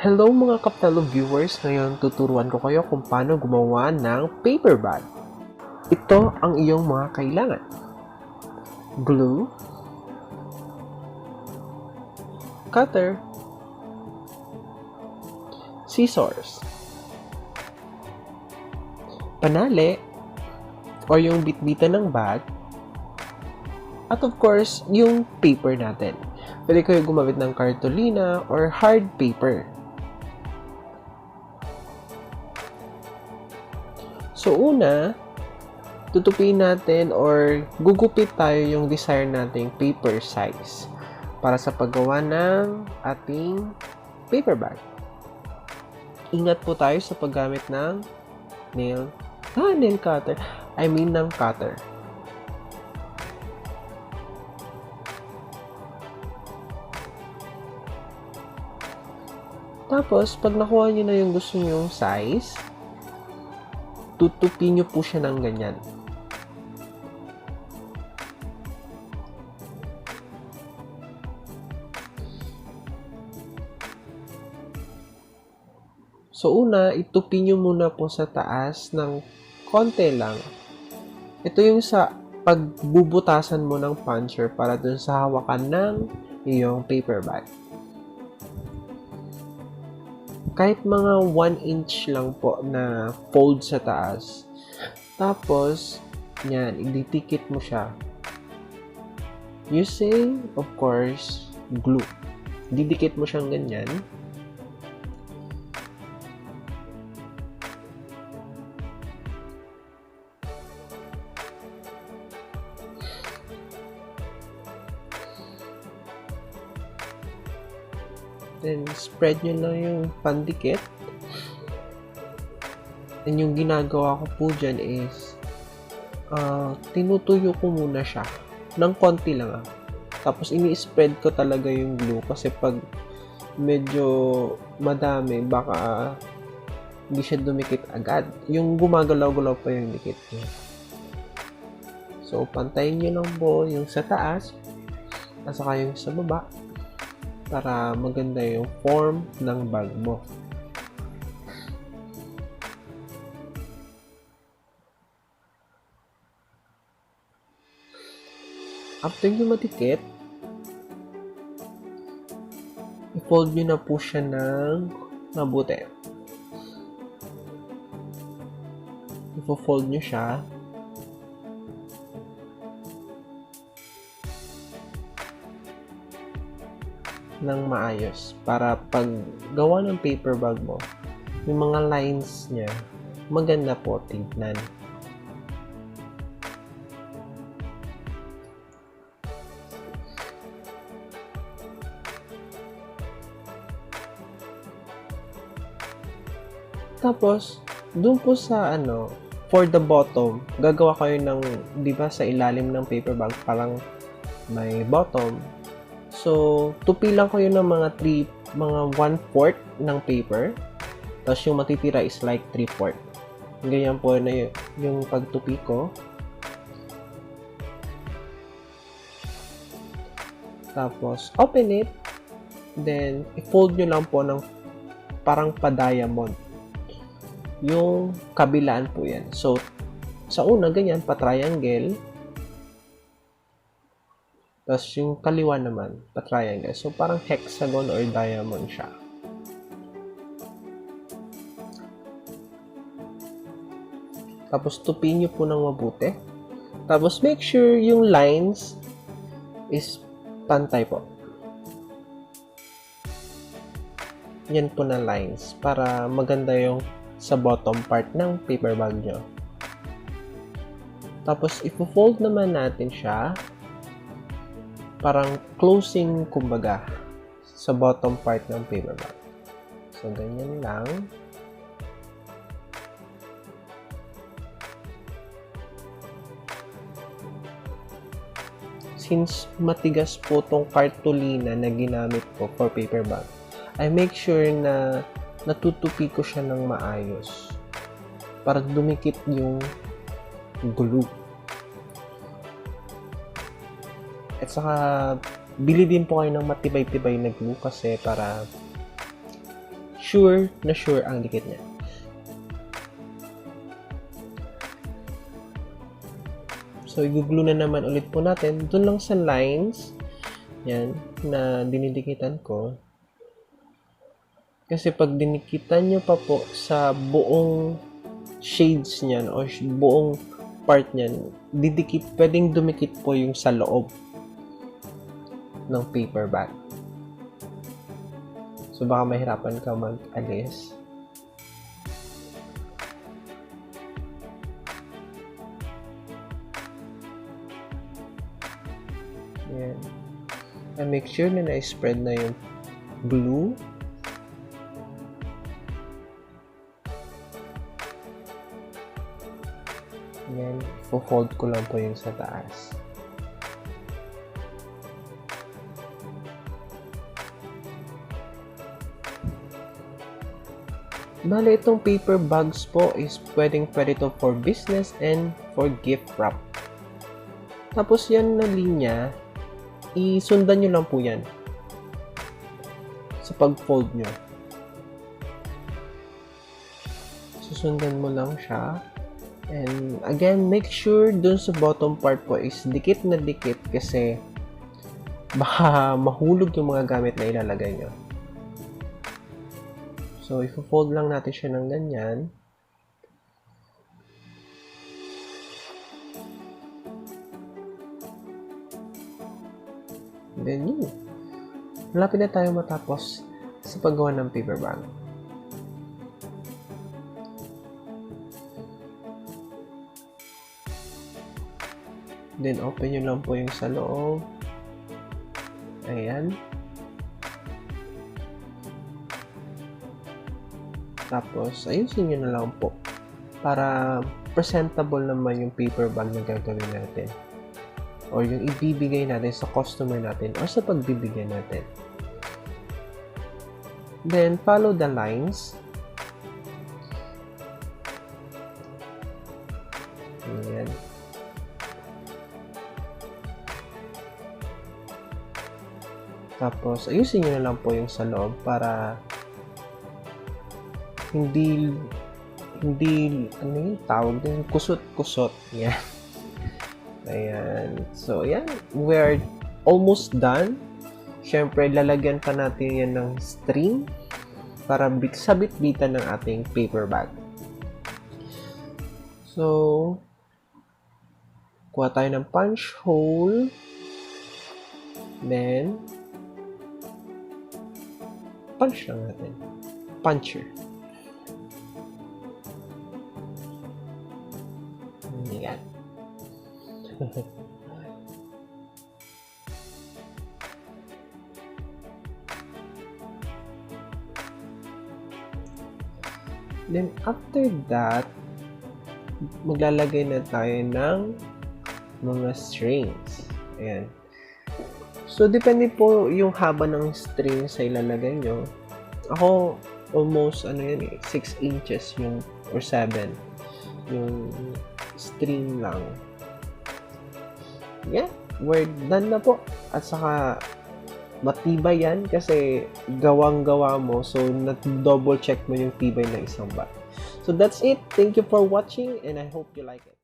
Hello mga kaptalo viewers, ngayon tuturuan ko kayo kung paano gumawa ng paper bag. Ito ang iyong mga kailangan. Glue, cutter, scissors, panali o yung bitbitan ng bag, at of course, yung paper natin. Pwede kayo gumamit ng cartolina or hard paper. So una, tutupin natin or gugupit tayo yung desired nating paper size para sa paggawa ng ating paper bag. Ingat po tayo sa paggamit ng nail cutter. Ng cutter. Tapos, pag nakuha nyo na yung gusto nyong size, tutupin nyo po siya ng ganyan. So, una, itupin nyo muna po sa taas ng konti lang. Ito yung sa pagbubutasan mo ng puncher para dun sa hawakan ng iyong paper bag. Kahit mga 1 inch lang po na fold sa taas. Tapos, yan, ididikit mo siya. Using, of course, glue. Didikit mo siyang ganyan. Then, spread nyo na yung pandikit. And yung ginagawa ko po dyan is, tinutuyo ko muna siya. Ng konti lang . Tapos, ini-spread ko talaga yung glue. Kasi pag medyo madami, baka hindi siya dumikit agad. Yung gumagalaw-galaw pa yung dikit niya. So, pantayin nyo lang po yung sa taas, at saka yung sa baba, para maganda yung form ng bag mo. After nyo madikit, i-fold nyo na po siya ng mabuti. I-fold nyo siya. Ng maayos para pag gawa ng paper bag mo, yung mga lines niya maganda po tignan. Tapos doon po sa for the bottom, gagawa kayo ng, di ba, sa ilalim ng paper bag parang may bottom. So, tupi lang kayo ng mga 1/4 ng paper. Tapos yung matitira is like 3/4. Ganyan po na yung pagtupi ko. Tapos, open it. Then, i-fold nyo lang po ng parang pa-diamond. Yung kabilaan po yan. So, sa una, ganyan, pa-triangle. Tapos yung kaliwa naman, pa-triangle. So, parang hexagon or diamond siya. Tapos, tupin nyo po ng mabuti. Tapos, make sure yung lines is pantay po. Yan po na lines para maganda yung sa bottom part ng paper bag nyo. Tapos, ipo-fold naman natin siya parang closing, kumbaga, sa bottom part ng paper bag. So, ganyan lang. Since matigas po tong cartolina na ginamit ko for paper bag, I make sure na natutupi ko siya ng maayos para dumikit yung glue. At saka, bili din po kayo ng matibay-tibay na glue kasi para sure na sure ang dikit niya. So, i-glue na naman ulit po natin. Doon lang sa lines, yan, na dinidikitan ko. Kasi pag dinikitan nyo pa po sa buong shades niyan o buong part niyan, pwedeng dumikit po yung sa loob ng paper bag. So, baka mahirapan ka mag-alis. Ayan. And make sure na na-spread na yung glue. Ayan. Fold ko lang po yung sa taas. Bale, itong paper bags po is pwede to for business and for gift wrap. Tapos yan na linya, isundan nyo lang po yan sa pag-fold nyo. Susundan mo lang siya. And again, make sure dun sa bottom part po is dikit na dikit kasi baka mahulog yung mga gamit na ilalagay nyo. So, i-fold lang natin siya ng ganyan. Then yun. Malapit na tayo matapos sa paggawa ng paper bag. Then, open nyo lang po yung sa loob. Ayan. Tapos, ayusin nyo na lang po para presentable naman yung paper bag na gagawin natin or yung ibibigay natin sa customer natin or sa pagbibigay natin. Then, follow the lines. Ayan. Tapos, ayusin nyo na lang po yung sa loob para hindi ano yung tawag din, kusot-kusot. Yan. Ayan. So, yan. We're almost done. Siyempre, lalagyan pa natin yan ng string para sabit-bitan ng ating paper bag. So, kuha tayo ng punch hole. Then, punch lang natin. Puncher. Yan. Then, after that, maglalagay na tayo ng mga strings. Ayan. So, depende po yung haba ng string sa ilalagay nyo. Ako, almost, 6 inches yung, or 7, yung string lang. Yeah, we're done na po. At saka, matibay yan kasi gawang-gawa mo. So, double check mo yung tibay ng isang bag. So, that's it. Thank you for watching and I hope you like it.